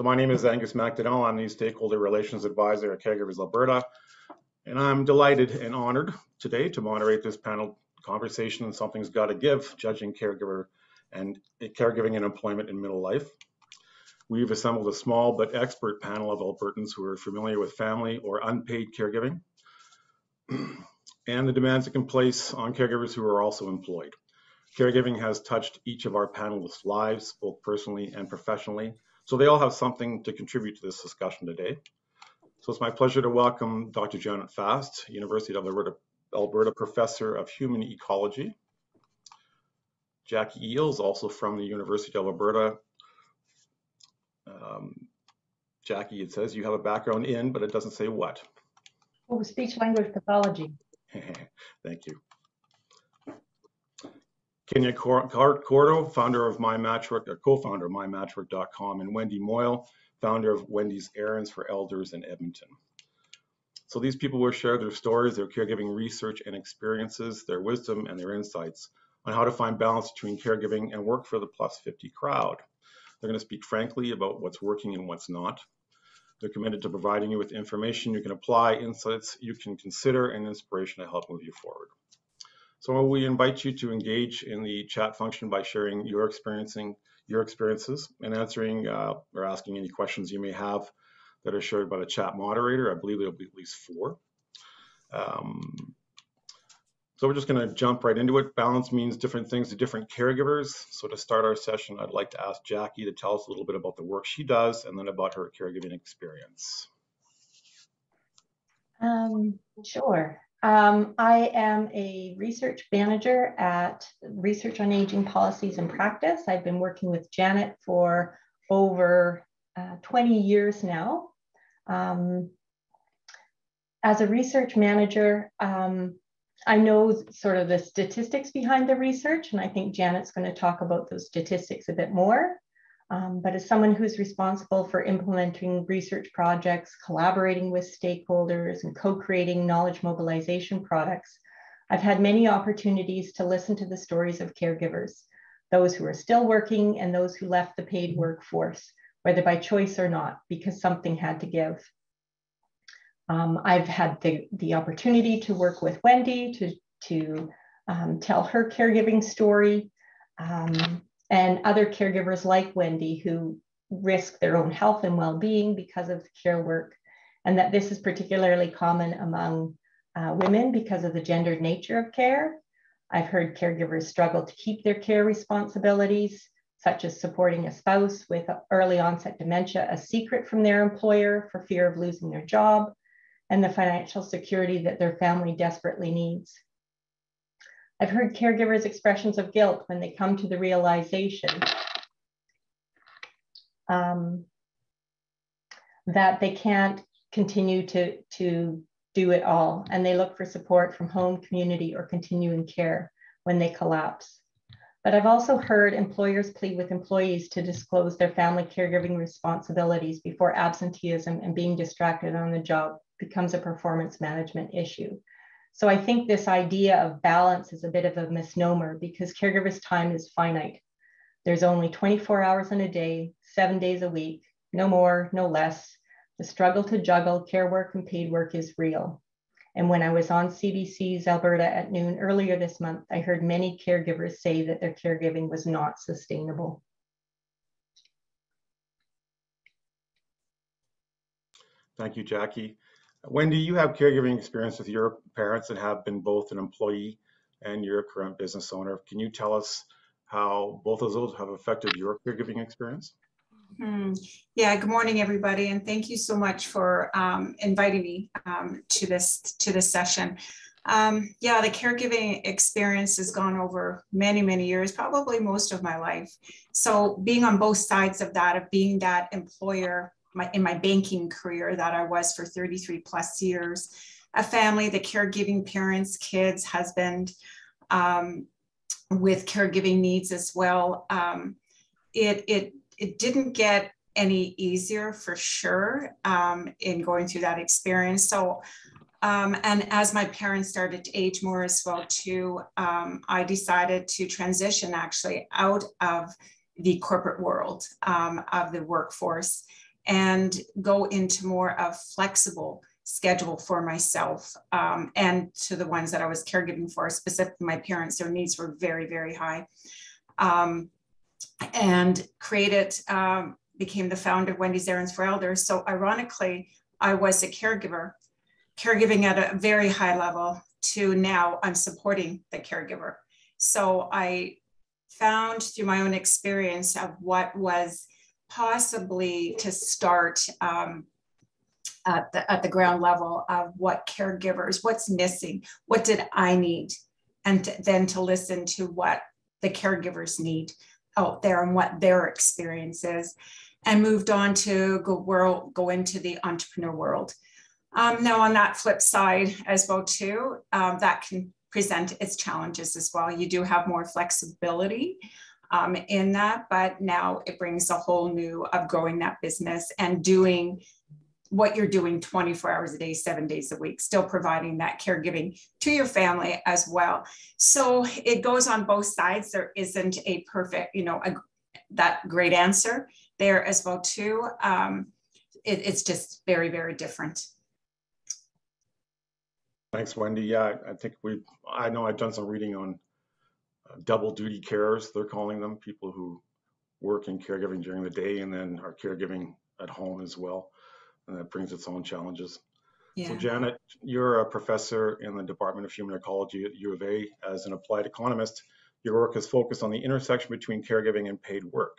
So my name is Angus McDonnell. I'm the Stakeholder Relations Advisor at Caregivers Alberta, and I'm delighted and honored today to moderate this panel conversation on Something's Gotta Give, Judging Caregiving and Employment in Middle Life. We've assembled a small but expert panel of Albertans who are familiar with family or unpaid caregiving and the demands it can place on caregivers who are also employed. Caregiving has touched each of our panelists' lives, both personally and professionally, so they all have something to contribute to this discussion today. So it's my pleasure to welcome Dr. Janet Fast, University of Alberta Professor of Human Ecology. Jackie Eels, also from the University of Alberta. Jackie, it says you have a background in, but it doesn't say what. Oh, speech language pathology. Thank you. Kenya Cordo, founder of MyMatchwork, or co-founder of MyMatchwork.com, and Wendy Moyle, founder of Wendy's Errands for Elders in Edmonton. So these people will share their stories, their caregiving research and experiences, their wisdom and their insights on how to find balance between caregiving and work for the plus 50 crowd. They're going to speak frankly about what's working and what's not. They're committed to providing you with information you can apply, insights you can consider, and inspiration to help move you forward. So we invite you to engage in the chat function by sharing your experiences and answering or asking any questions you may have that are shared by the chat moderator. I believe there'll be at least 4. So we're just going to jump right into it. Balance means different things to different caregivers. So to start our session, I'd like to ask Jackie to tell us a little bit about the work she does and then about her caregiving experience. Sure. I am a research manager at Research on Aging Policies and Practice. I've been working with Janet for over 20 years now. As a research manager, I know sort of the statistics behind the research, and I think Janet's going to talk about those statistics a bit more. But as someone who's responsible for implementing research projects, collaborating with stakeholders, and co-creating knowledge mobilization products, I've had many opportunities to listen to the stories of caregivers, those who are still working and those who left the paid workforce, whether by choice or not, because something had to give. I've had the opportunity to work with Wendy to tell her caregiving story, and other caregivers like Wendy who risk their own health and well-being because of care work, and that this is particularly common among women because of the gendered nature of care. I've heard caregivers struggle to keep their care responsibilities, such as supporting a spouse with early onset dementia a secret from their employer for fear of losing their job, and the financial security that their family desperately needs. I've heard caregivers' expressions of guilt when they come to the realization that they can't continue to do it all, and they look for support from home, community, or continuing care when they collapse. But I've also heard employers plead with employees to disclose their family caregiving responsibilities before absenteeism and being distracted on the job becomes a performance management issue. So I think this idea of balance is a bit of a misnomer because caregivers' time is finite. There's only 24 hours in a day, 7 days a week, no more, no less. The struggle to juggle care work and paid work is real. And when I was on CBC's Alberta at noon earlier this month, I heard many caregivers say that their caregiving was not sustainable. Thank you, Jackie. Wendy, you have caregiving experience with your parents and have been both an employee and your current business owner. Can you tell us how both of those have affected your caregiving experience? Yeah, good morning, everybody, and thank you so much for inviting me to this session. Yeah, the caregiving experience has gone over many, many years, probably most of my life. So being on both sides of that, of being that employer in my banking career that I was for 33 plus years, a family, the caregiving parents, kids, husband, with caregiving needs as well. It didn't get any easier for sure in going through that experience. So, and as my parents started to age more as well too, I decided to transition actually out of the corporate world of the workforce and go into more of flexible schedule for myself and to the ones that I was caregiving for, specifically my parents. Their needs were very, very high. And became the founder of Wendy's Errands for Elders. So ironically, I was a caregiver, caregiving at a very high level, to now I'm supporting the caregiver. So I found through my own experience of what was possibly to start at the ground level of what caregivers, what's missing, what did I need, and then to listen to what the caregivers need out there and what their experience is, and moved on to go into the entrepreneur world. Now on that flip side as well too, that can present its challenges as well. You do have more flexibility in that, but now it brings a whole new of growing that business and doing what you're doing 24 hours a day, 7 days a week, still providing that caregiving to your family as well. So it goes on both sides. There isn't a perfect, that great answer there as well too. It's just very, very different. Thanks, Wendy. Yeah, I know I've done some reading on double duty carers, they're calling them, people who work in caregiving during the day and then are caregiving at home as well. And that brings its own challenges. Yeah. So Janet, you're a professor in the Department of Human Ecology at U of A. As an applied economist, your work is focused on the intersection between caregiving and paid work,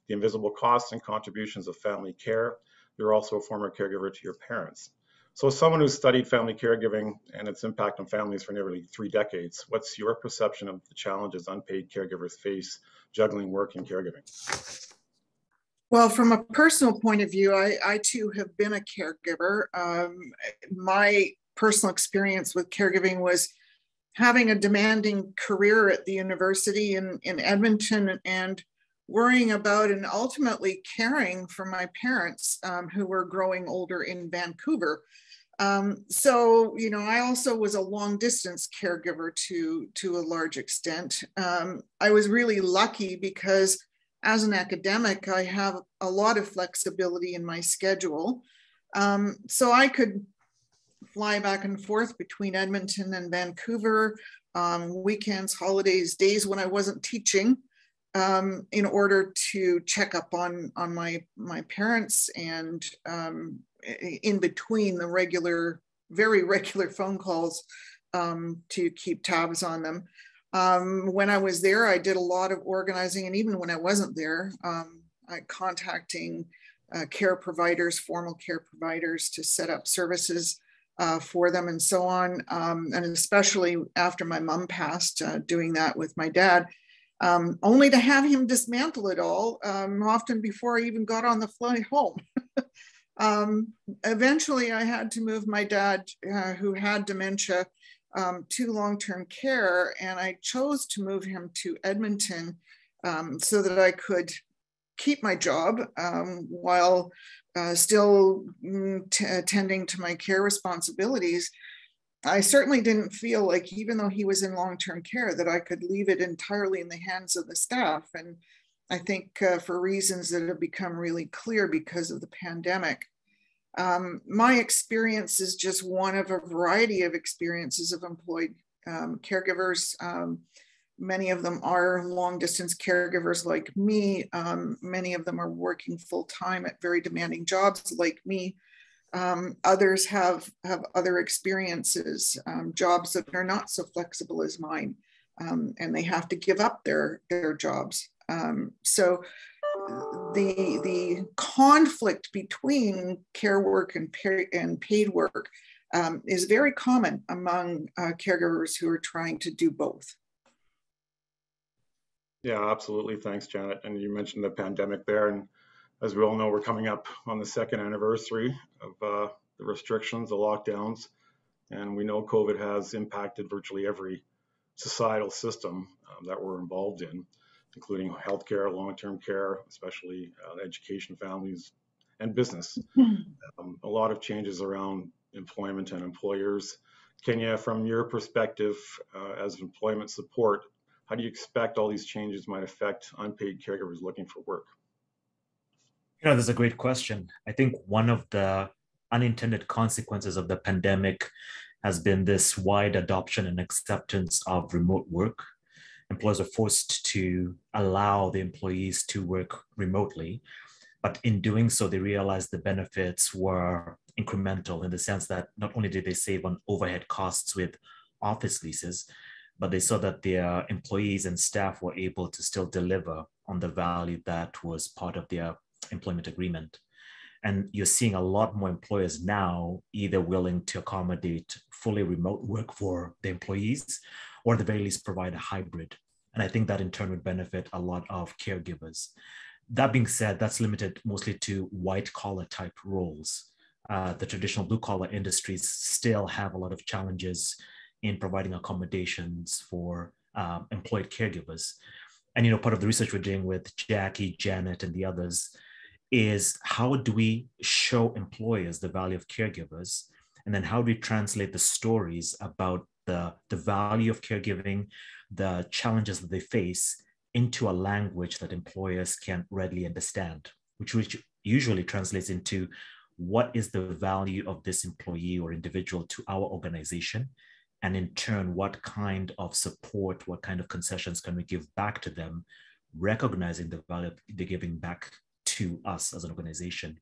the invisible costs and contributions of family care. You're also a former caregiver to your parents. So as someone who's studied family caregiving and its impact on families for nearly 3 decades, what's your perception of the challenges unpaid caregivers face juggling work and caregiving? Well, from a personal point of view, I too have been a caregiver. My personal experience with caregiving was having a demanding career at the university in Edmonton and worrying about and ultimately caring for my parents who were growing older in Vancouver. So, I also was a long distance caregiver to a large extent. I was really lucky because as an academic, I have a lot of flexibility in my schedule. So I could fly back and forth between Edmonton and Vancouver, weekends, holidays, days when I wasn't teaching, in order to check up on my parents and in between the very regular phone calls to keep tabs on them. When I was there, I did a lot of organizing, and even when I wasn't there, contacting care providers, formal care providers, to set up services for them and so on. And especially after my mom passed, doing that with my dad, only to have him dismantle it all, often before I even got on the flight home. Eventually, I had to move my dad, who had dementia, to long-term care, and I chose to move him to Edmonton so that I could keep my job while still attending to my care responsibilities. I certainly didn't feel like, even though he was in long-term care, that I could leave it entirely in the hands of the staff. And I think for reasons that have become really clear because of the pandemic. My experience is just one of a variety of experiences of employed caregivers. Many of them are long distance caregivers like me. Many of them are working full time at very demanding jobs like me. Others have other experiences, jobs that are not so flexible as mine, and they have to give up their jobs. So the conflict between care work and paid work is very common among caregivers who are trying to do both. Yeah, absolutely. Thanks, Janet. And you mentioned the pandemic there. And as we all know, we're coming up on the 2nd anniversary of the restrictions, the lockdowns. And we know COVID has impacted virtually every societal system that we're involved in, including healthcare, long-term care, especially education, families, and business. A lot of changes around employment and employers. Kenya, from your perspective as employment support, how do you expect all these changes might affect unpaid caregivers looking for work? That's a great question. I think one of the unintended consequences of the pandemic has been this wide adoption and acceptance of remote work. Employers are forced to allow the employees to work remotely, but in doing so, they realized the benefits were incremental in the sense that not only did they save on overhead costs with office leases, but they saw that their employees and staff were able to still deliver on the value that was part of their employment agreement. And you're seeing a lot more employers now either willing to accommodate fully remote work for the employees, or at the very least provide a hybrid. And I think that in turn would benefit a lot of caregivers. That being said, that's limited mostly to white collar type roles. The traditional blue collar industries still have a lot of challenges in providing accommodations for employed caregivers. And part of the research we're doing with Jackie, Janet, and the others is how do we show employers the value of caregivers, and then how do we translate the stories about the value of caregiving, the challenges that they face, into a language that employers can readily understand, which usually translates into what is the value of this employee or individual to our organization, and in turn, what kind of support, what kind of concessions can we give back to them, recognizing the value they're giving back to us as an organization.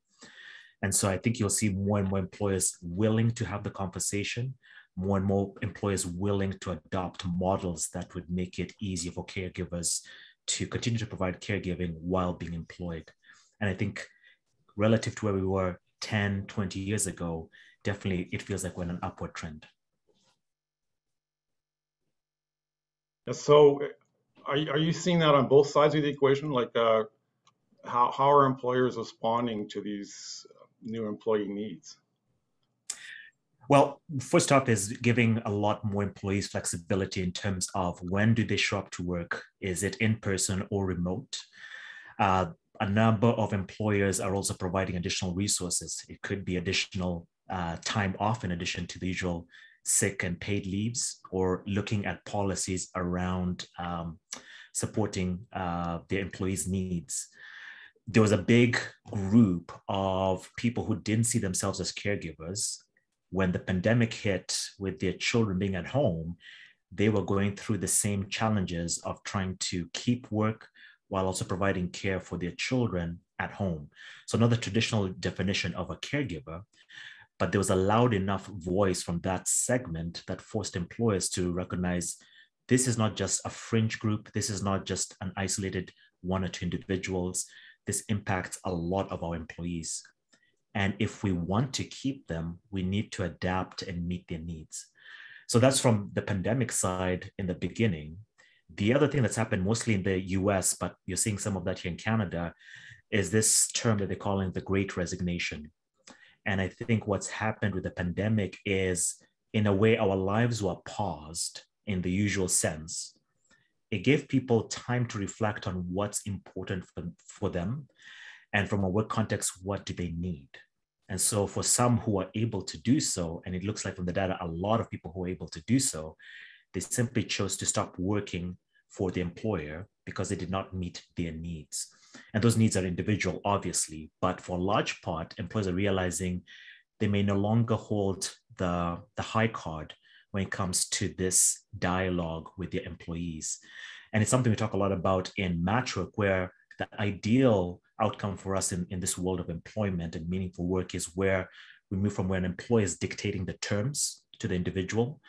And so I think you'll see more and more employers willing to have the conversation, more and more employers willing to adopt models that would make it easier for caregivers to continue to provide caregiving while being employed. And I think relative to where we were 10, 20 years ago, definitely it feels like we're in an upward trend. So are you seeing that on both sides of the equation? Like how are employers responding to these new employee needs? Well, first off is giving a lot more employees flexibility in terms of when do they show up to work? Is it in person or remote? A number of employers are also providing additional resources. It could be additional time off in addition to the usual sick and paid leaves, or looking at policies around supporting their employees' needs. There was a big group of people who didn't see themselves as caregivers. When the pandemic hit with their children being at home, they were going through the same challenges of trying to keep work while also providing care for their children at home. So not the traditional definition of a caregiver, but there was a loud enough voice from that segment that forced employers to recognize this is not just a fringe group. This is not just an isolated one or two individuals. This impacts a lot of our employees. And if we want to keep them, we need to adapt and meet their needs. So that's from the pandemic side in the beginning. The other thing that's happened mostly in the US, but you're seeing some of that here in Canada, is this term that they're calling the Great Resignation. And I think what's happened with the pandemic is, in a way, our lives were paused in the usual sense. It gave people time to reflect on what's important for them. And from a work context, what do they need? And so for some who are able to do so, and it looks like from the data, a lot of people who are able to do so, they simply chose to stop working for the employer because they did not meet their needs. And those needs are individual, obviously, but for a large part, employers are realizing they may no longer hold the high card when it comes to this dialogue with their employees. And it's something we talk a lot about in Matchwork, where the ideal outcome for us in this world of employment and meaningful work is where we move from where an employer is dictating the terms to the individual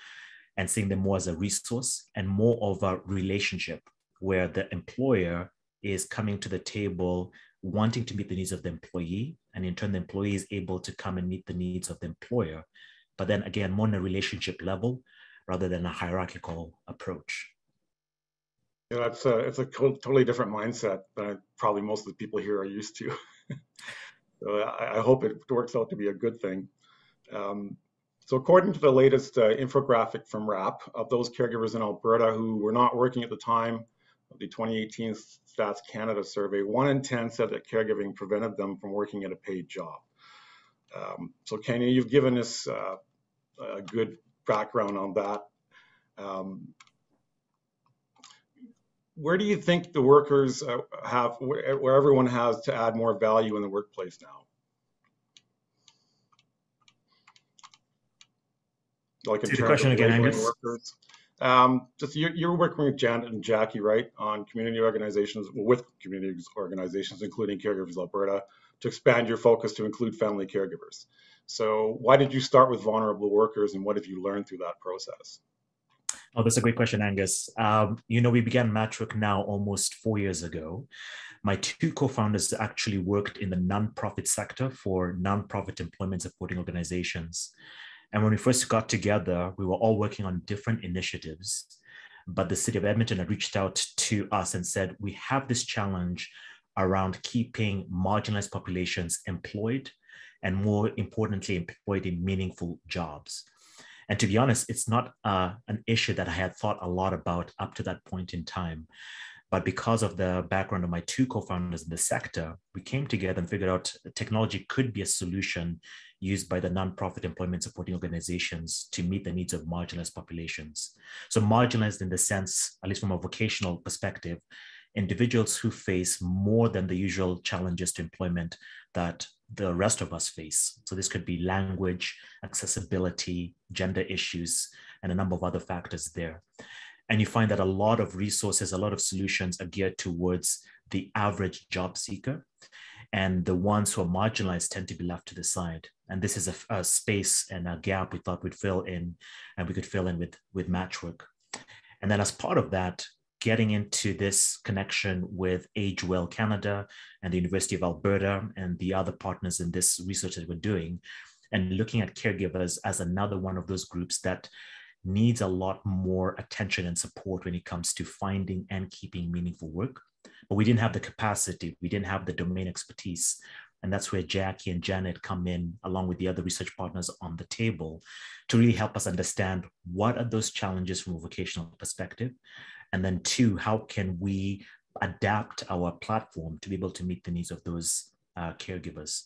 and seeing them more as a resource, and more of a relationship where the employer is coming to the table wanting to meet the needs of the employee, and in turn the employee is able to come and meet the needs of the employer, but then again more on a relationship level rather than a hierarchical approach. Yeah, it's a totally different mindset than probably most of the people here are used to. So I hope it works out to be a good thing. So according to the latest infographic from RAP, of those caregivers in Alberta who were not working at the time of the 2018 Stats Canada survey, 1 in 10 said that caregiving prevented them from working at a paid job. So Kenya, you've given us a good background on that. where do you think the workers where everyone has to add more value in the workplace now? Like in terms of labeling workers. Just you're working with Janet and Jackie, right, on community organizations, with community organizations, including Caregivers Alberta, to expand your focus to include family caregivers. So why did you start with vulnerable workers, and what have you learned through that process? Oh, that's a great question, Angus. We began Matchwork now almost 4 years ago. My two co-founders actually worked in the nonprofit sector for nonprofit employment supporting organizations. And when we first got together, we were all working on different initiatives. But the city of Edmonton had reached out to us and said, we have this challenge around keeping marginalized populations employed, and more importantly, employed in meaningful jobs. And to be honest, it's not an issue that I had thought a lot about up to that point in time. But because of the background of my two co-founders in the sector, we came together and figured out technology could be a solution used by the nonprofit employment supporting organizations to meet the needs of marginalized populations. So marginalized in the sense, at least from a vocational perspective, individuals who face more than the usual challenges to employment that the rest of us face. So this could be language, accessibility, gender issues, and a number of other factors there. And you find that a lot of resources, a lot of solutions are geared towards the average job seeker. And the ones who are marginalized tend to be left to the side. And this is a space and a gap we thought we'd fill in, and we could fill in with Matchwork. And then as part of that, getting into this connection with Age Well Canada and the University of Alberta and the other partners in this research that we're doing, and looking at caregivers as another one of those groups that needs a lot more attention and support when it comes to finding and keeping meaningful work. But we didn't have the capacity, we didn't have the domain expertise. And that's where Jackie and Janet come in, along with the other research partners on the table, to really help us understand what are those challenges from a vocational perspective. And then two, how can we adapt our platform to be able to meet the needs of those caregivers?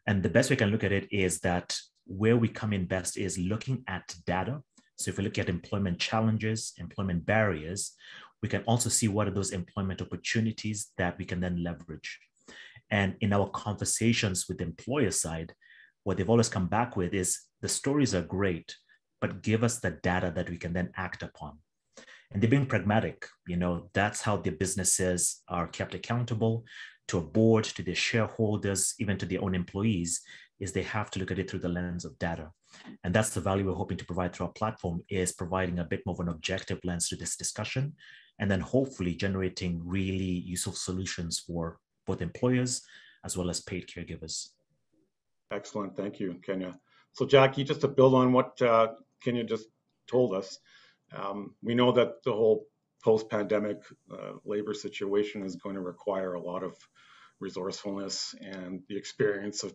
And the best way we can look at it is that where we come in best is looking at data. So if we look at employment challenges, employment barriers, we can also see what are those employment opportunities that we can then leverage. And in our conversations with the employer side, what they've always come back with is the stories are great, but give us the data that we can then act upon. And they're being pragmatic. That's how their businesses are kept accountable to a board, to their shareholders, even to their own employees, is they have to look at it through the lens of data. And that's the value we're hoping to provide through our platform, is providing a bit more of an objective lens to this discussion, and then hopefully generating really useful solutions for both employers as well as paid caregivers. Excellent, thank you, Kenya. So Jackie, just to build on what Kenya just told us, we know that the whole post-pandemic labor situation is going to require a lot of resourcefulness and the experience of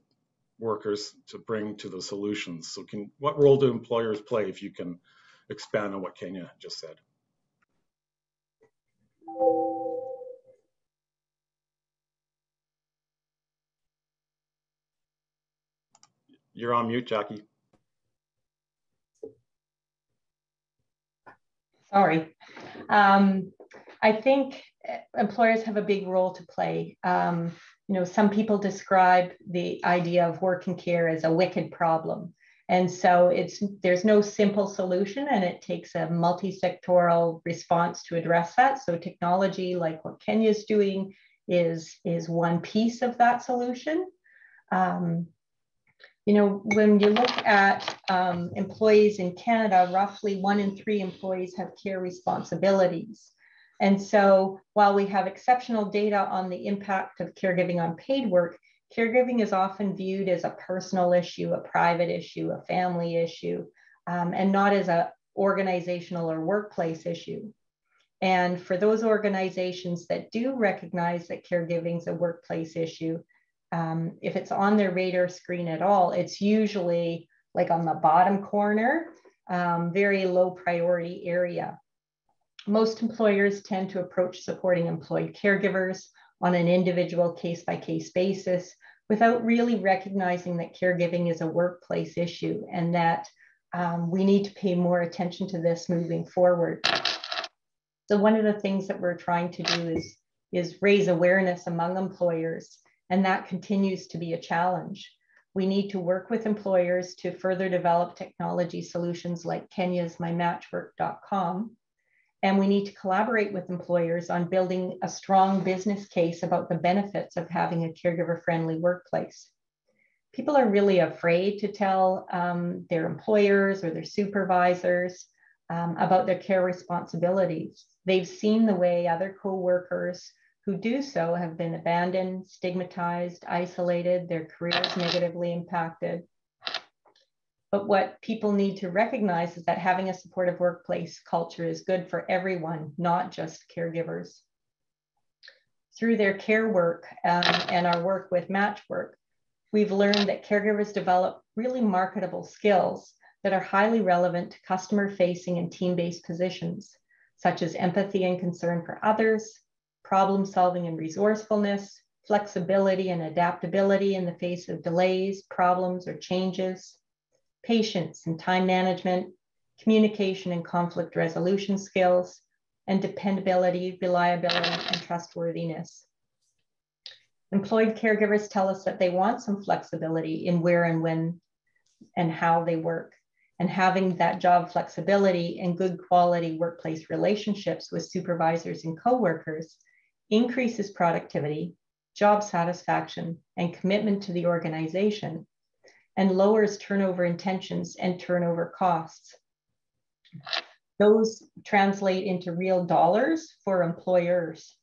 workers to bring to the solutions. So what role do employers play, if you can expand on what Kenya just said? You're on mute, Jackie. Sorry. I think employers have a big role to play. Some people describe the idea of working care as a wicked problem. And so there's no simple solution, and it takes a multi-sectoral response to address that. So technology, like what Kenya's doing, is one piece of that solution. When you look at employees in Canada, roughly 1 in 3 employees have care responsibilities. And so while we have exceptional data on the impact of caregiving on paid work, caregiving is often viewed as a personal issue, a private issue, a family issue, and not as an organizational or workplace issue. And for those organizations that do recognize that caregiving is a workplace issue, if it's on their radar screen at all, it's usually like on the bottom corner, very low priority area. Most employers tend to approach supporting employed caregivers on an individual case-by-case basis without really recognizing that caregiving is a workplace issue, and that we need to pay more attention to this moving forward. So one of the things that we're trying to do is raise awareness among employers, and that continues to be a challenge. We need to work with employers to further develop technology solutions like Kenya's mymatchwork.com. And we need to collaborate with employers on building a strong business case about the benefits of having a caregiver-friendly workplace. People are really afraid to tell their employers or their supervisors about their care responsibilities. They've seen the way other co-workers who do so have been abandoned, stigmatized, isolated, their careers negatively impacted. But what people need to recognize is that having a supportive workplace culture is good for everyone, not just caregivers. Through their care work and our work with Matchwork, we've learned that caregivers develop really marketable skills that are highly relevant to customer-facing and team-based positions, such as empathy and concern for others, problem-solving and resourcefulness, flexibility and adaptability in the face of delays, problems, or changes, patience and time management, communication and conflict resolution skills, and dependability, reliability, and trustworthiness. Employed caregivers tell us that they want some flexibility in where and when and how they work. And having that job flexibility and good quality workplace relationships with supervisors and coworkers increases productivity, job satisfaction, and commitment to the organization, and lowers turnover intentions and turnover costs. Those translate into real dollars for employers.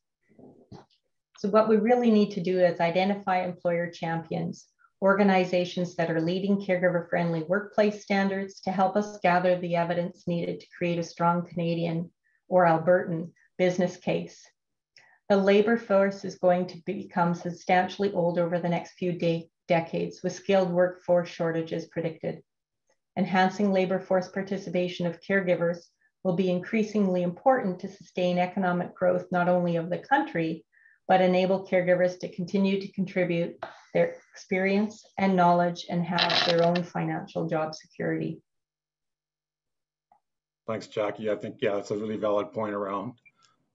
So what we really need to do is identify employer champions, organizations that are leading caregiver-friendly workplace standards to help us gather the evidence needed to create a strong Canadian or Albertan business case. The labor force is going to become substantially old over the next few decades, with skilled workforce shortages predicted. Enhancing labor force participation of caregivers will be increasingly important to sustain economic growth, not only of the country, but enable caregivers to continue to contribute their experience and knowledge and have their own financial job security. Thanks, Jackie. I think, yeah, that's a really valid point around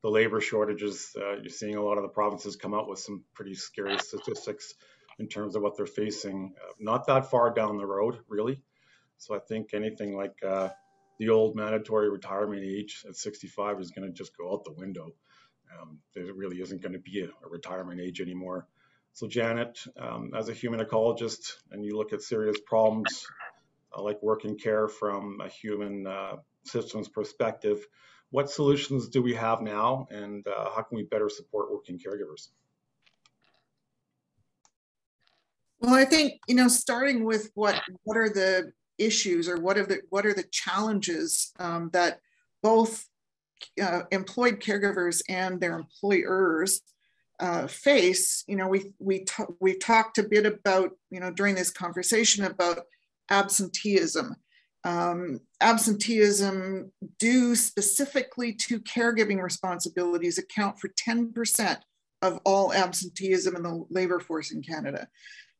the labor shortages. You're seeing a lot of the provinces come out with some pretty scary statistics in terms of what they're facing, not that far down the road, really. So I think anything like the old mandatory retirement age at 65 is going to just go out the window. There really isn't going to be a retirement age anymore. So Janet, as a human ecologist, and you look at serious problems like working care from a human systems perspective, what solutions do we have now, and how can we better support working caregivers? Well, I think, starting with what are the issues, or what are the challenges that both employed caregivers and their employers face. We've talked a bit about, during this conversation, about absenteeism. Absenteeism due specifically to caregiving responsibilities account for 10% of all absenteeism in the labor force in Canada.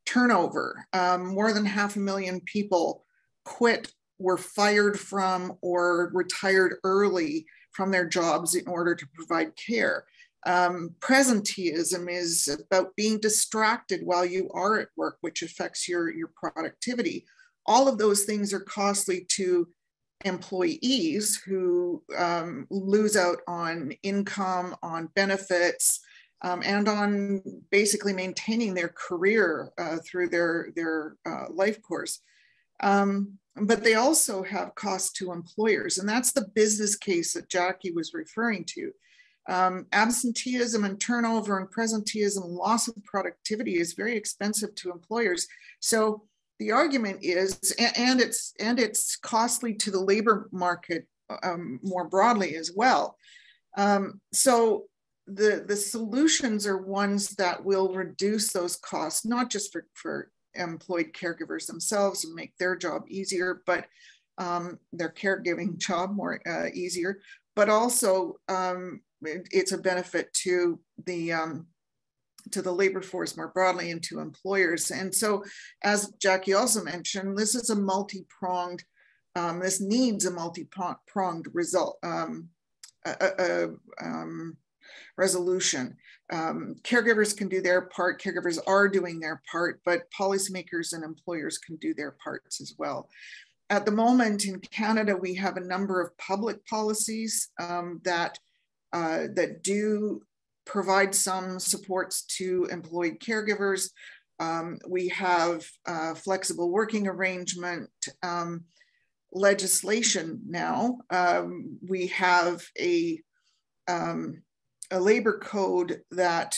Turnover, more than 500,000 people quit, were fired from, or retired early from their jobs in order to provide care. Presenteeism is about being distracted while you are at work, which affects your productivity. All of those things are costly to employees who lose out on income, on benefits, and on basically maintaining their career through their life course. But they also have costs to employers, and that's the business case that Jackie was referring to. Absenteeism and turnover and presenteeism, loss of productivity, is very expensive to employers. So the argument is, and it's costly to the labor market more broadly as well. So the solutions are ones that will reduce those costs, not just for employed caregivers themselves and make their job easier, but their caregiving job more easier, but also it's a benefit to the labor force more broadly and to employers. And so, as Jackie also mentioned, this is a multi-pronged, this needs a multi-pronged result resolution. Caregivers can do their part, caregivers are doing their part, but policymakers and employers can do their parts as well. At the moment in Canada, we have a number of public policies that do provide some supports to employed caregivers. We have flexible working arrangement legislation now. We have a labor code that,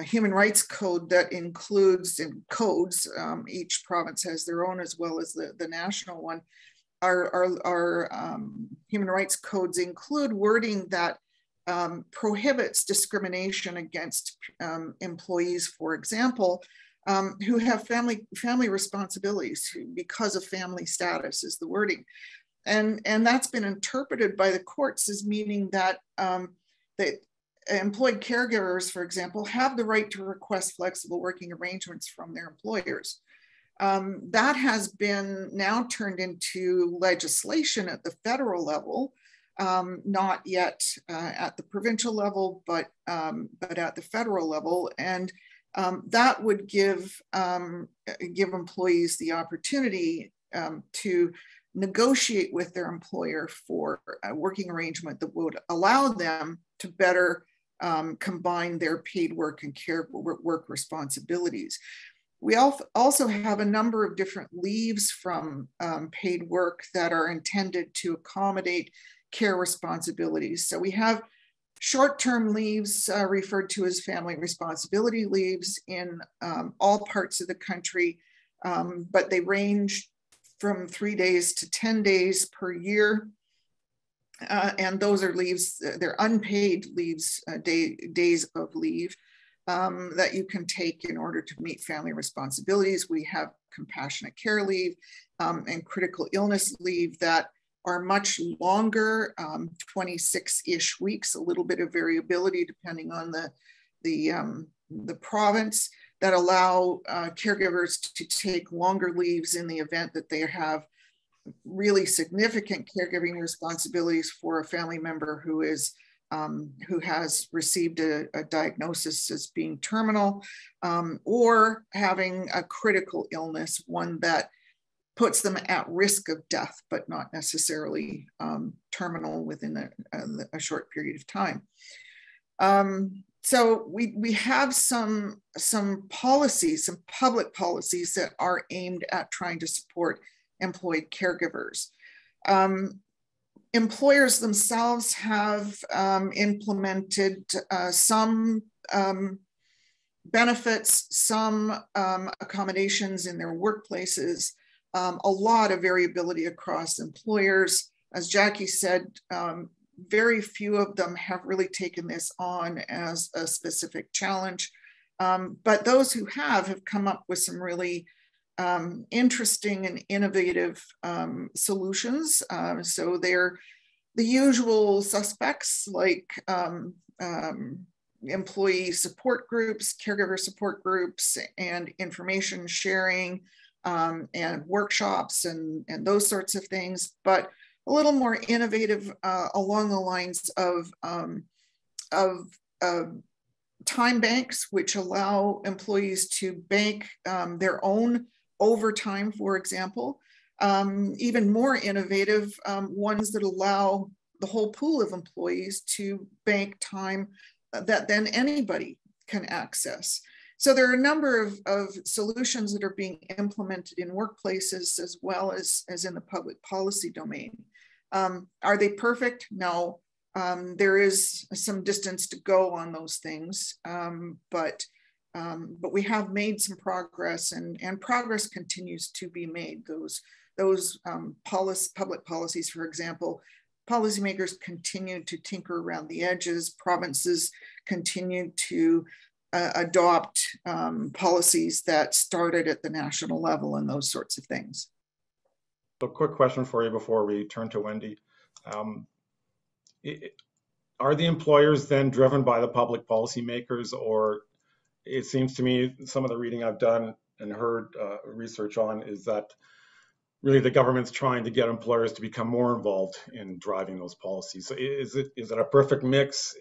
human rights code that includes in codes. Each province has their own as well as the national one. Our human rights codes include wording that prohibits discrimination against employees, for example, who have family responsibilities because of family status is the wording. And that's been interpreted by the courts as meaning that employed caregivers, for example, have the right to request flexible working arrangements from their employers. That has been now turned into legislation at the federal level, not yet at the provincial level, but at the federal level. And that would give employees the opportunity to negotiate with their employer for a working arrangement that would allow them to better combine their paid work and care work responsibilities. We also have a number of different leaves from paid work that are intended to accommodate care responsibilities. So we have short-term leaves referred to as family responsibility leaves in all parts of the country, but they range from 3 days to 10 days per year. And those are leaves, they're unpaid leaves, days of leave that you can take in order to meet family responsibilities. We have compassionate care leave and critical illness leave that are much longer, 26-ish weeks, a little bit of variability depending on the province, that allow caregivers to take longer leaves in the event that they have really significant caregiving responsibilities for a family member who has received a diagnosis as being terminal, or having a critical illness, one that puts them at risk of death, but not necessarily terminal within a short period of time. So we have some policies, some public policies that are aimed at trying to support employed caregivers. Employers themselves have implemented some benefits, some accommodations in their workplaces, a lot of variability across employers. As Jackie said, very few of them have really taken this on as a specific challenge. But those who have come up with some really interesting and innovative solutions. So they're the usual suspects, like employee support groups, caregiver support groups, and information sharing, and workshops and those sorts of things, but a little more innovative along the lines of time banks, which allow employees to bank their own overtime, for example. Even more innovative ones that allow the whole pool of employees to bank time that then anybody can access. So there are a number of solutions that are being implemented in workplaces as well as in the public policy domain. Are they perfect? No. There is some distance to go on those things, but we have made some progress, and progress continues to be made. Those public policies, for example, policymakers continue to tinker around the edges. Provinces continue to adopt policies that started at the national level and those sorts of things. So quick question for you before we turn to Wendy. Are the employers then driven by the public policymakers, or it seems to me some of the reading I've done and heard research on is that really the government's trying to get employers to become more involved in driving those policies. So is it a perfect mix?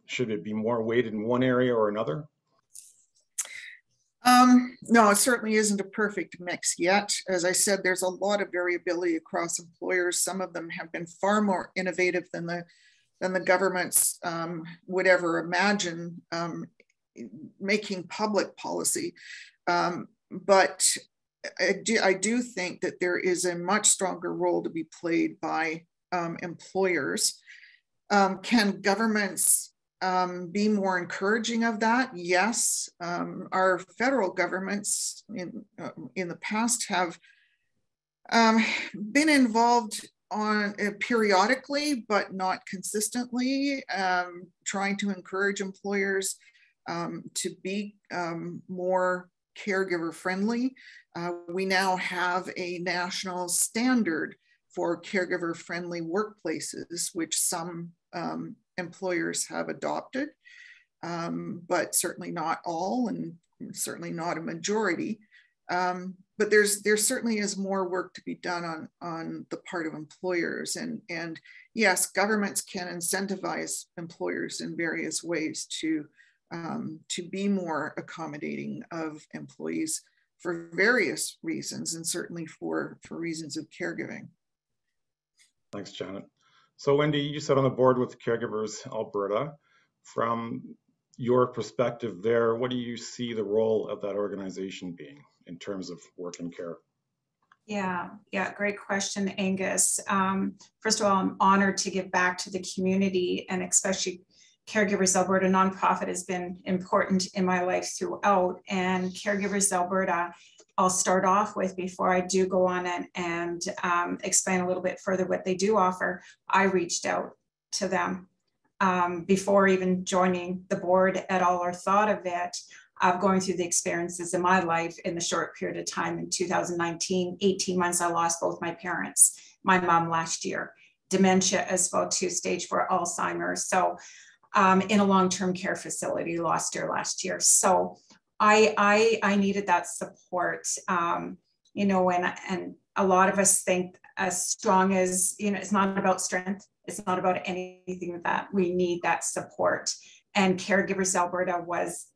Should it be more weighted in one area or another? No, it certainly isn't a perfect mix yet. As I said, there's a lot of variability across employers. Some of them have been far more innovative than the governments would ever imagine making public policy. But I do think that there is a much stronger role to be played by employers. Can governments be more encouraging of that? Yes. Our federal governments in the past have been involved on periodically, but not consistently, trying to encourage employers to be more caregiver friendly. We now have a national standard for caregiver friendly workplaces, which some employers have adopted, but certainly not all, and certainly not a majority. But there certainly is more work to be done on the part of employers. And yes, governments can incentivize employers in various ways to be more accommodating of employees for various reasons, and certainly for reasons of caregiving. Thanks, Janet. So Wendy, you sit on the board with Caregivers Alberta. From your perspective there, what do you see the role of that organization being in terms of work and care? Yeah, great question, Angus. First of all, I'm honored to give back to the community, and especially Caregivers Alberta nonprofit has been important in my life throughout. And Caregivers Alberta, I'll start off with, before I do go on and explain a little bit further what they do offer. I reached out to them before even joining the board at all or thought of it, of going through the experiences in my life in the short period of time. In 2019, 18 months, I lost both my parents, my mom last year, dementia as well, to stage 4 Alzheimer's. So in a long-term care facility, lost her last year. So I needed that support, you know, and a lot of us think as strong as, you know, it's not about strength. It's not about anything that we need that support. And Caregivers Alberta was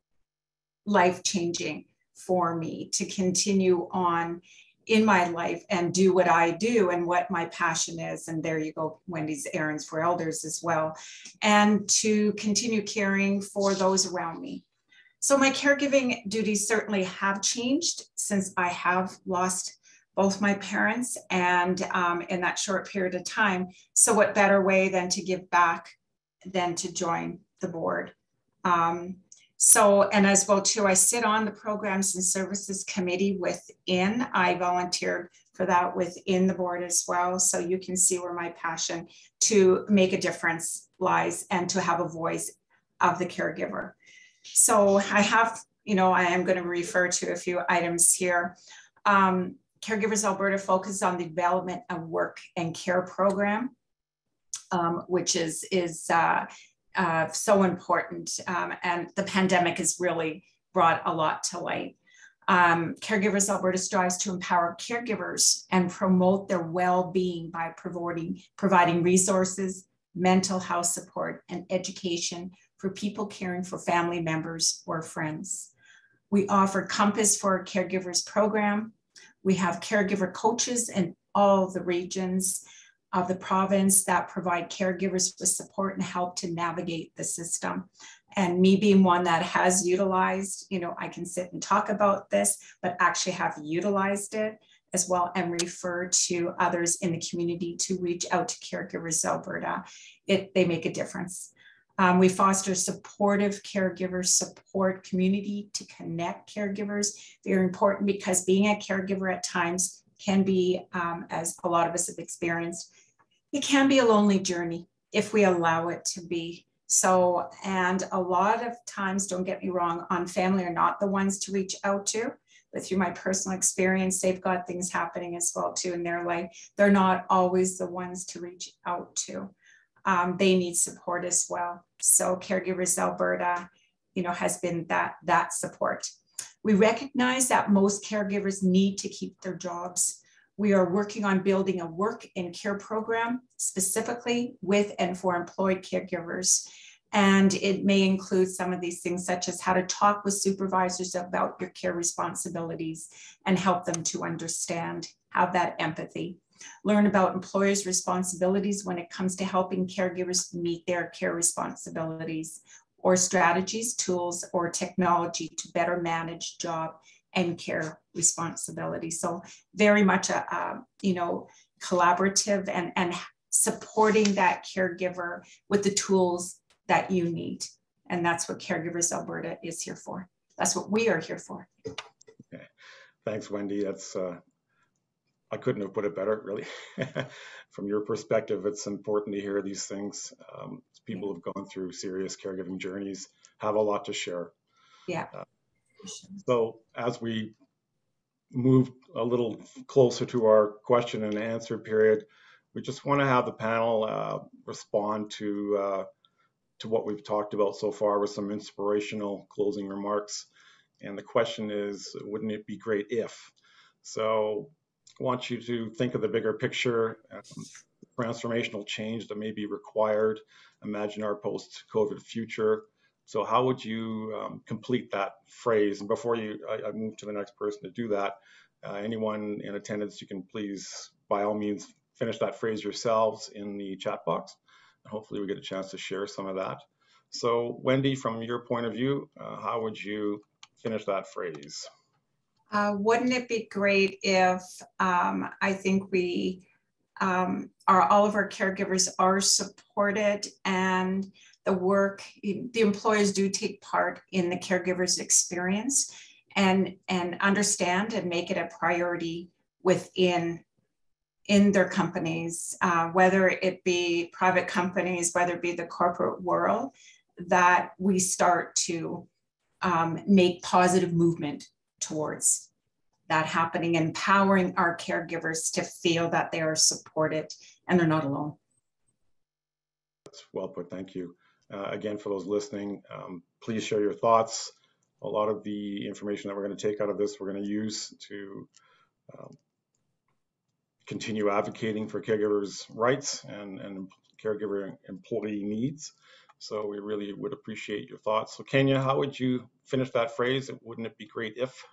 life-changing for me to continue on in my life and do what I do and what my passion is. And there you go, Wendy's Errands for Elders as well. And to continue caring for those around me. So my caregiving duties certainly have changed since I have lost both my parents and in that short period of time. So what better way than to give back than to join the board. And as well too, I sit on the Programs and Services Committee within. I volunteered for that within the board as well. So you can see where my passion to make a difference lies and to have a voice of the caregiver. So I have, you know, I am going to refer to a few items here. Caregivers Alberta focuses on the development of work and care program, which is so important, and the pandemic has really brought a lot to light. Caregivers Alberta strives to empower caregivers and promote their well-being by providing resources, mental health support, and education for people caring for family members or friends. We offer Compass for Caregivers program. We have caregiver coaches in all the regions of the province that provide caregivers with support and help to navigate the system. And me being one that has utilized, you know, I can sit and talk about this, but actually have utilized it as well and refer to others in the community to reach out to Caregivers Alberta. They make a difference. We foster supportive caregiver support community to connect caregivers. Very important, because being a caregiver at times can be, as a lot of us have experienced, it can be a lonely journey if we allow it to be. So, and a lot of times, don't get me wrong, family are not the ones to reach out to, but through my personal experience, they've got things happening as well too in their life. They're not always the ones to reach out to. They need support as well. So Caregivers Alberta, you know, has been that support. We recognize that most caregivers need to keep their jobs. We are working on building a work and care program specifically with and for employed caregivers. And it may include some of these things, such as how to talk with supervisors about your care responsibilities and help them to understand, have that empathy. Learn about employers' responsibilities when it comes to helping caregivers meet their care responsibilities, or strategies, tools, or technology to better manage job and care responsibilities. So very much a collaborative and supporting that caregiver with the tools that you need. And that's what Caregivers Alberta is here for. That's what we are here for. Okay. Thanks, Wendy. That's I couldn't have put it better, really. From your perspective, it's important to hear these things. People have gone through serious caregiving journeys, have a lot to share. Yeah. So as we move a little closer to our question and answer period, we just want to have the panel respond to what we've talked about so far with some inspirational closing remarks. And the question is, wouldn't it be great if? So I want you to think of the bigger picture, transformational change that may be required. Imagine our post-COVID future. So how would you complete that phrase? And before I move to the next person to do that, anyone in attendance, you can please, by all means, finish that phrase yourselves in the chat box. And hopefully we get a chance to share some of that. So Wendy, from your point of view, how would you finish that phrase? Wouldn't it be great if I think we all of our caregivers are supported, and the employers do take part in the caregiver's experience and understand and make it a priority within their companies, whether it be private companies, whether it be the corporate world, that we start to make positive movement towards that happening, empowering our caregivers to feel that they are supported and they're not alone. That's well put, thank you. Again, for those listening, please share your thoughts. A lot of the information that we're going to take out of this, we're going to use to continue advocating for caregivers' rights and caregiver employee needs. So we really would appreciate your thoughts. So Kenya, how would you finish that phrase? Wouldn't it be great if?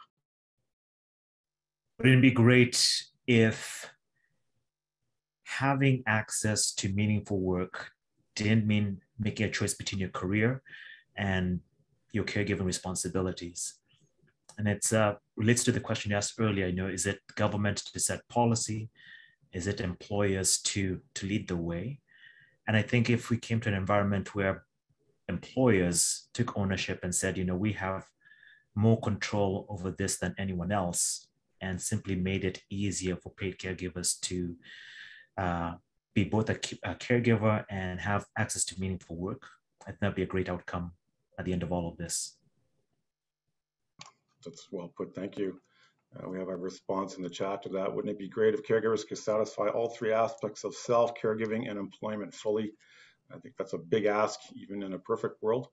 Wouldn't it be great if having access to meaningful work didn't mean making a choice between your career and your caregiving responsibilities? And it relates to the question you asked earlier, is it government to set policy? Is it employers to lead the way? And I think if we came to an environment where employers took ownership and said, we have more control over this than anyone else, and simply made it easier for paid caregivers to be both a caregiver and have access to meaningful work, I think that'd be a great outcome at the end of all of this. That's well put, thank you. We have a response in the chat to that. Wouldn't it be great if caregivers could satisfy all three aspects of self, caregiving, and employment fully? I think that's a big ask, even in a perfect world,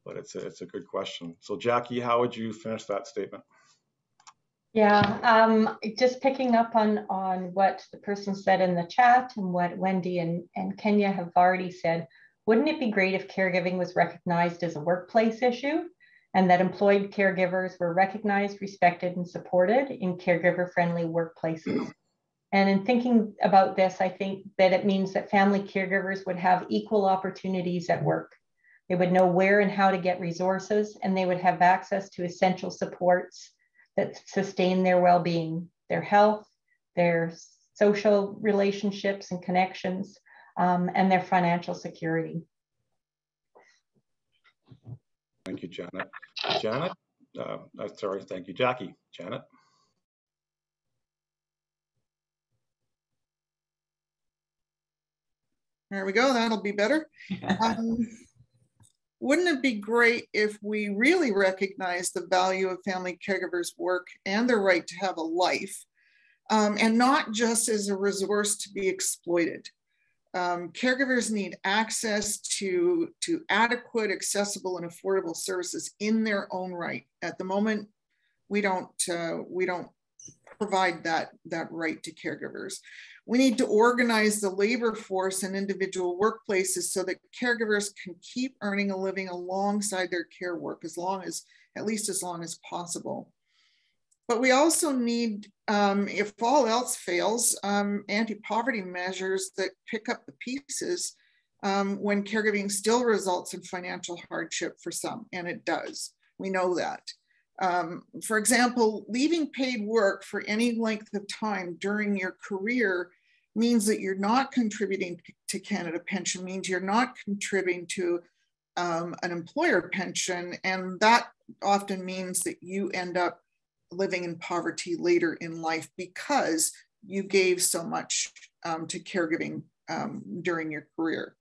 but it's a good question. So Jackie, how would you finish that statement? Yeah, just picking up on what the person said in the chat and what Wendy and Kenya have already said, wouldn't it be great if caregiving was recognized as a workplace issue, and that employed caregivers were recognized, respected, and supported in caregiver-friendly workplaces? And in thinking about this, I think that it means that family caregivers would have equal opportunities at work. They would know where and how to get resources, and they would have access to essential supports that sustain their well-being, their health, their social relationships and connections, and their financial security. Thank you, Janet. Thank you, Jackie. Janet? There we go, that'll be better. Wouldn't it be great if we really recognize the value of family caregivers' work and their right to have a life, and not just as a resource to be exploited? Caregivers need access to adequate, accessible, and affordable services in their own right. At the moment, we don't provide that right to caregivers. We need to organize the labor force in individual workplaces so that caregivers can keep earning a living alongside their care work at least as long as possible. But we also need, if all else fails, anti-poverty measures that pick up the pieces when caregiving still results in financial hardship for some, and it does. We know that. For example, leaving paid work for any length of time during your career means that you're not contributing to Canada Pension, means you're not contributing to an employer pension, and that often means that you end up living in poverty later in life because you gave so much to caregiving during your career.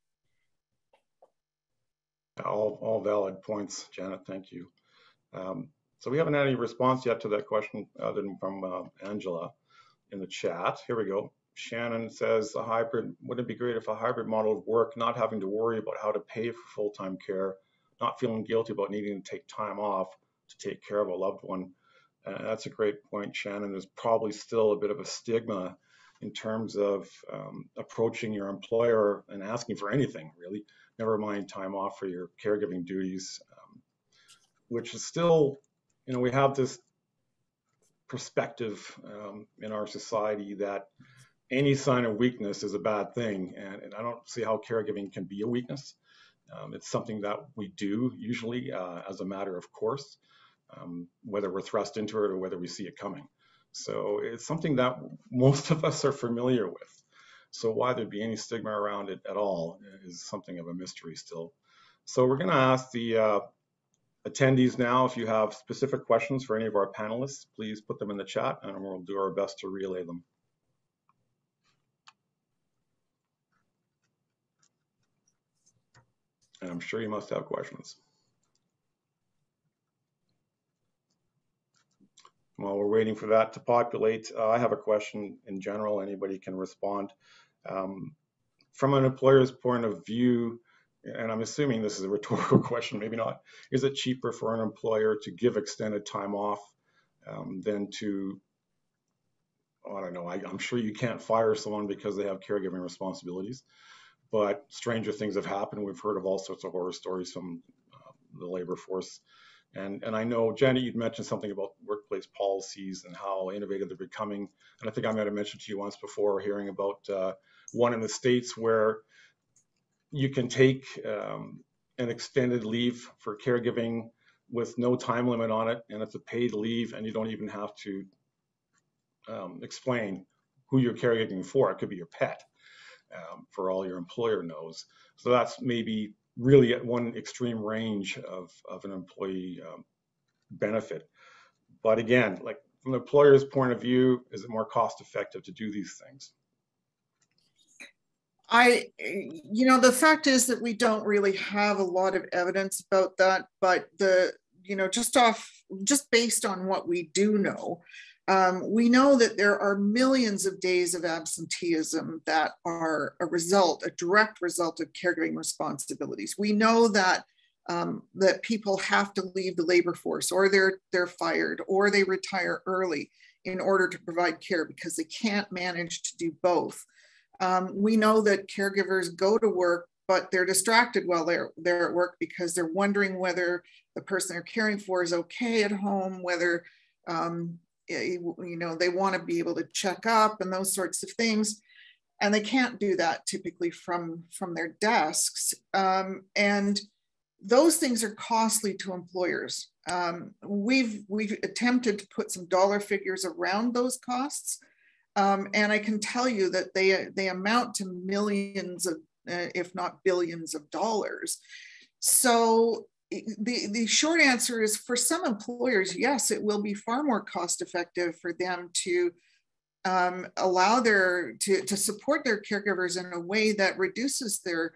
All valid points, Janet, thank you. So we haven't had any response yet to that question other than from Angela in the chat. Here we go. Shannon says, wouldn't it be great if a hybrid model of work, not having to worry about how to pay for full-time care, not feeling guilty about needing to take time off to take care of a loved one? That's a great point, Shannon. There's probably still a bit of a stigma in terms of approaching your employer and asking for anything, really, never mind time off for your caregiving duties, which is still, we have this perspective in our society that any sign of weakness is a bad thing. And I don't see how caregiving can be a weakness. It's something that we do usually as a matter of course, whether we're thrust into it or whether we see it coming. So it's something that most of us are familiar with. So why there'd be any stigma around it at all is something of a mystery still. So we're going to ask the attendees now, if you have specific questions for any of our panelists, please put them in the chat and we'll do our best to relay them. And I'm sure you must have questions. While we're waiting for that to populate, I have a question in general. Anybody can respond. From an employer's point of view, and I'm assuming this is a rhetorical question, maybe not, is it cheaper for an employer to give extended time off than to, I don't know, I'm sure you can't fire someone because they have caregiving responsibilities, but stranger things have happened. We've heard of all sorts of horror stories from the labor force. And I know, Janet, you'd mentioned something about workplace policies and how innovative they're becoming. And I think I might have mentioned to you once before, hearing about one in the States where you can take an extended leave for caregiving with no time limit on it, and it's a paid leave, and you don't even have to explain who you're caregiving for. It could be your pet, for all your employer knows. So that's maybe really at one extreme range of an employee benefit. But again, like from the employer's point of view, is it more cost effective to do these things? The fact is that we don't really have a lot of evidence about that, but just based on what we do know, we know that there are millions of days of absenteeism that are a direct result of caregiving responsibilities. We know that that people have to leave the labor force, or they're fired, or they retire early in order to provide care because they can't manage to do both. We know that caregivers go to work, but they're distracted while they're at work because they're wondering whether the person they're caring for is okay at home, whether they want to be able to check up and those sorts of things. And they can't do that typically from their desks. And those things are costly to employers. We've attempted to put some dollar figures around those costs. And I can tell you that they amount to millions of, if not billions of dollars. So the short answer is, for some employers, yes, it will be far more cost effective for them to allow to support their caregivers in a way that reduces their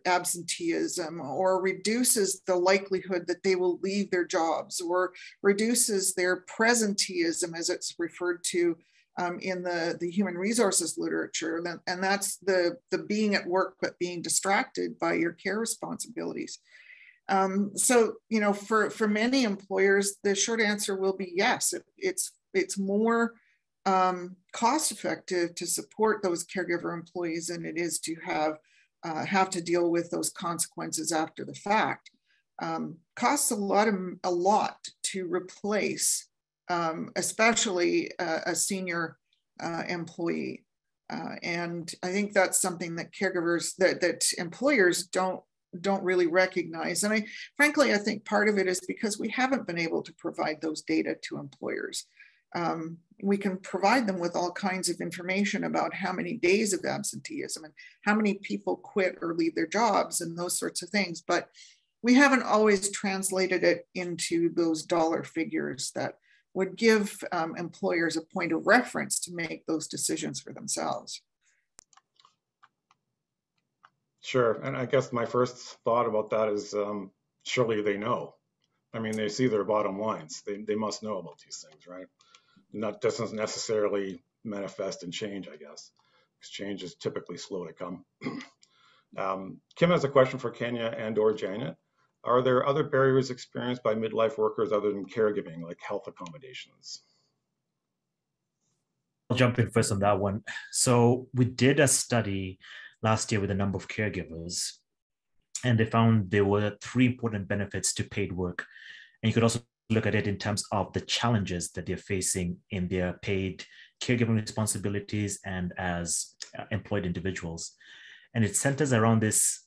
absenteeism, or reduces the likelihood that they will leave their jobs, or reduces their presenteeism, as it's referred to in the human resources literature. And that's the being at work but being distracted by your care responsibilities. So for many employers, the short answer will be yes. It's it's more cost effective to support those caregiver employees than it is to have to deal with those consequences after the fact. Costs a lot to replace, especially a senior employee. And I think that's something that caregivers, that employers don't really recognize. And frankly, I think part of it is because we haven't been able to provide those data to employers. We can provide them with all kinds of information about how many days of absenteeism and how many people quit or leave their jobs and those sorts of things. But we haven't always translated it into those dollar figures that would give employers a point of reference to make those decisions for themselves. Sure. And I guess my first thought about that is surely they know. I mean, they see their bottom lines. They must know about these things, right? And that doesn't necessarily manifest in change, I guess, because change is typically slow to come. Kim has a question for Kenya and or Janet. Are there other barriers experienced by midlife workers other than caregiving, like health accommodations? I'll jump in first on that one. So we did a study last year with a number of caregivers, and they found there were 3 important benefits to paid work. And you could also look at it in terms of the challenges that they're facing in their paid caregiving responsibilities and as employed individuals. And it centers around this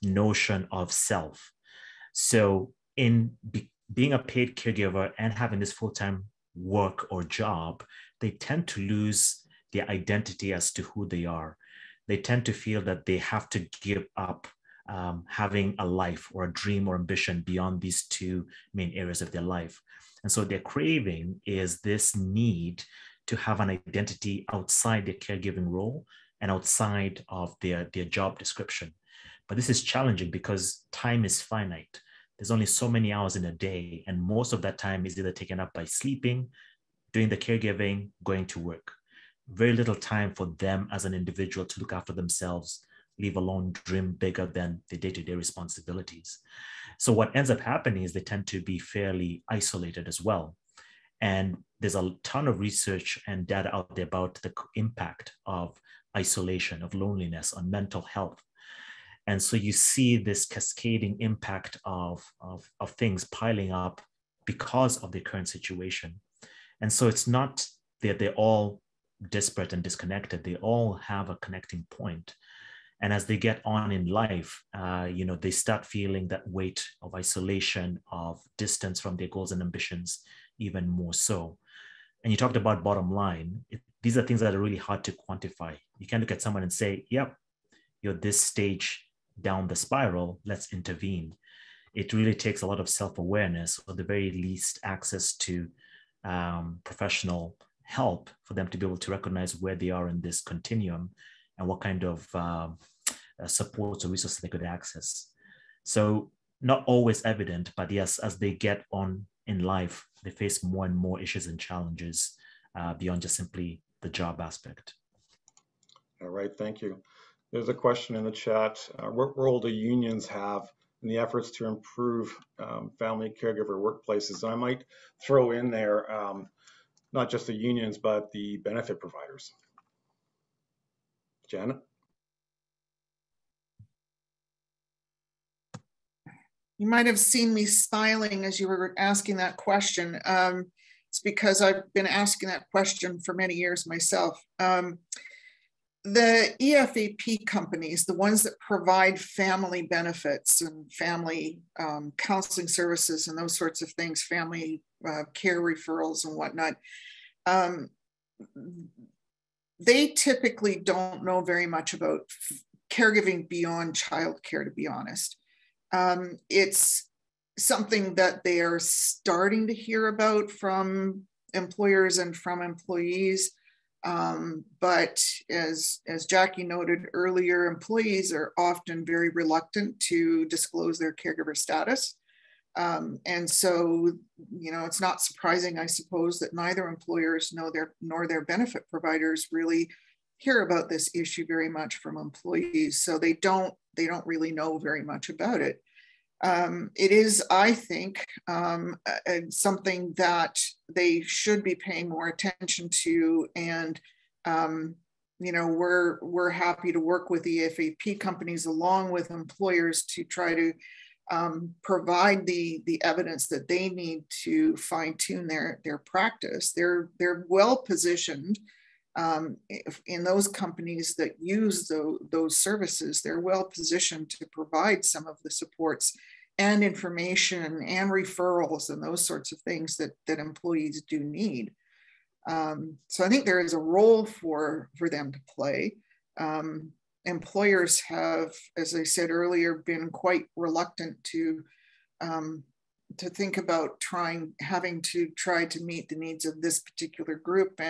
notion of self. So in being a paid caregiver and having this full-time work or job, they tend to lose their identity as to who they are. They tend to feel that they have to give up having a life or a dream or ambition beyond these 2 main areas of their life. And so their craving is this need to have an identity outside their caregiving role and outside of their job description. But this is challenging because time is finite. There's only so many hours in a day, and most of that time is either taken up by sleeping, doing the caregiving, going to work. Very little time for them as an individual to look after themselves, leave alone dream bigger than the day-to-day responsibilities. So what ends up happening is they tend to be fairly isolated as well. And there's a ton of research and data out there about the impact of isolation, of loneliness on mental health. And so you see this cascading impact of things piling up because of the current situation. And so it's not that they're all disparate and disconnected. They all have a connecting point. And as they get on in life, they start feeling that weight of isolation, of distance from their goals and ambitions, even more so. And you talked about bottom line. These are things that are really hard to quantify. You can't look at someone and say, yep, you're this stage down the spiral, let's intervene. It really takes a lot of self-awareness, or the very least access to professional help for them to be able to recognize where they are in this continuum and what kind of supports or resources they could access. So not always evident, but yes, as they get on in life, they face more and more issues and challenges beyond just simply the job aspect. All right, thank you. There's a question in the chat. What role do unions have in the efforts to improve family caregiver workplaces? And I might throw in there, not just the unions, but the benefit providers. Janet? You might have seen me smiling as you were asking that question. It's because I've been asking that question for many years myself. The EFAP companies, the ones that provide family benefits and family counseling services and those sorts of things, family care referrals and whatnot, they typically don't know very much about caregiving beyond childcare, to be honest. It's something that they are starting to hear about from employers and from employees. But as Jackie noted earlier, employees are often very reluctant to disclose their caregiver status. And so, it's not surprising, I suppose, that neither employers nor their benefit providers really hear about this issue very much from employees. So they don't really know very much about it. It is, I think, something that they should be paying more attention to. And, you know, we're happy to work with the FAP companies along with employers to try to provide the evidence that they need to fine tune their practice. They're well positioned in those companies that use those services. They're well positioned to provide some of the supports and information and referrals and those sorts of things that employees do need. So I think there is a role for them to play. Employers have, as I said earlier, been quite reluctant to think about having to try to meet the needs of this particular group,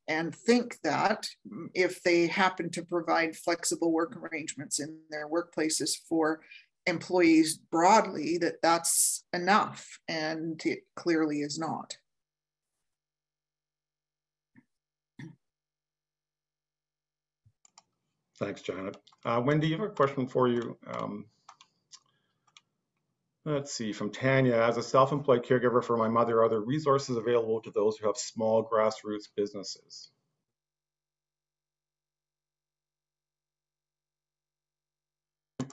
and think that if they happen to provide flexible work arrangements in their workplaces for employees broadly, that's enough, and it clearly is not. Thanks, Janet. Wendy, I have a question for you. Let's see, from Tanya. As a self-employed caregiver for my mother, are there resources available to those who have small grassroots businesses?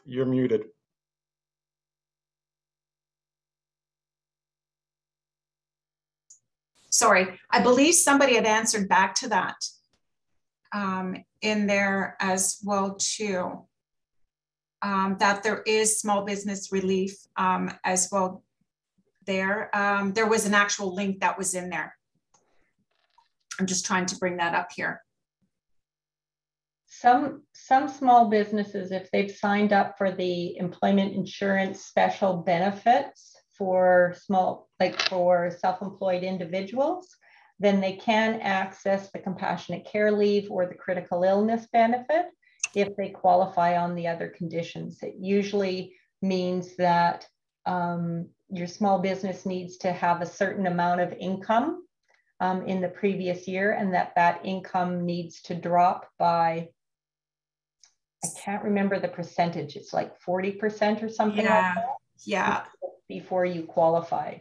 You're muted. Sorry, I believe somebody had answered back to that in there as well too. That there is small business relief as well there. There was an actual link that was in there. I'm just trying to bring that up here. Some small businesses, if they've signed up for the employment insurance special benefits for for self-employed individuals, then they can access the compassionate care leave or the critical illness benefit if they qualify on the other conditions. It usually means that your small business needs to have a certain amount of income in the previous year, and that income needs to drop by, I can't remember the percentage, it's like 40% or something like that. Yeah. Before you qualify.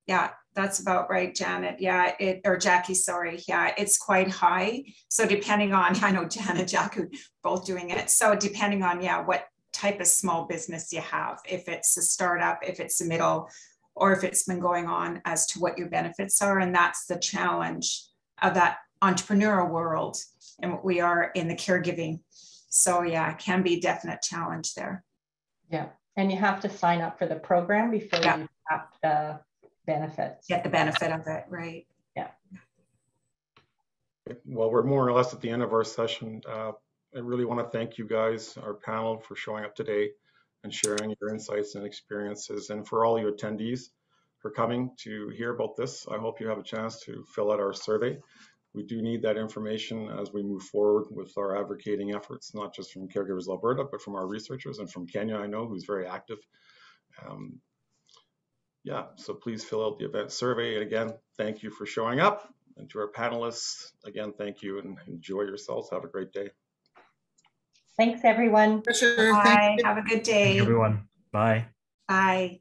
Yeah, that's about right, Janet. Yeah, or Jackie, sorry. Yeah, it's quite high. So depending on, I know Janet, Jackie, both doing it. So depending on, yeah, what type of small business you have, if it's a startup, if it's a middle, or if it's been going on, as to what your benefits are. And that's the challenge of that entrepreneurial world and what we are in the caregiving. So yeah, it can be a definite challenge there. Yeah. And you have to sign up for the program before you have the benefits. Get the benefit of it, right? Yeah. Well, we're more or less at the end of our session. I really want to thank you guys, our panel, for showing up today and sharing your insights and experiences, and for all you attendees for coming to hear about this. I hope you have a chance to fill out our survey. We do need that information as we move forward with our advocating efforts, not just from Caregivers Alberta, but from our researchers and from Kenya, I know, who's very active. Yeah, so please fill out the event survey. And again, thank you for showing up. And to our panelists, again, thank you and enjoy yourselves. Have a great day. Thanks, everyone. Sure. Bye. Have a good day. Thank you, everyone. Bye. Bye.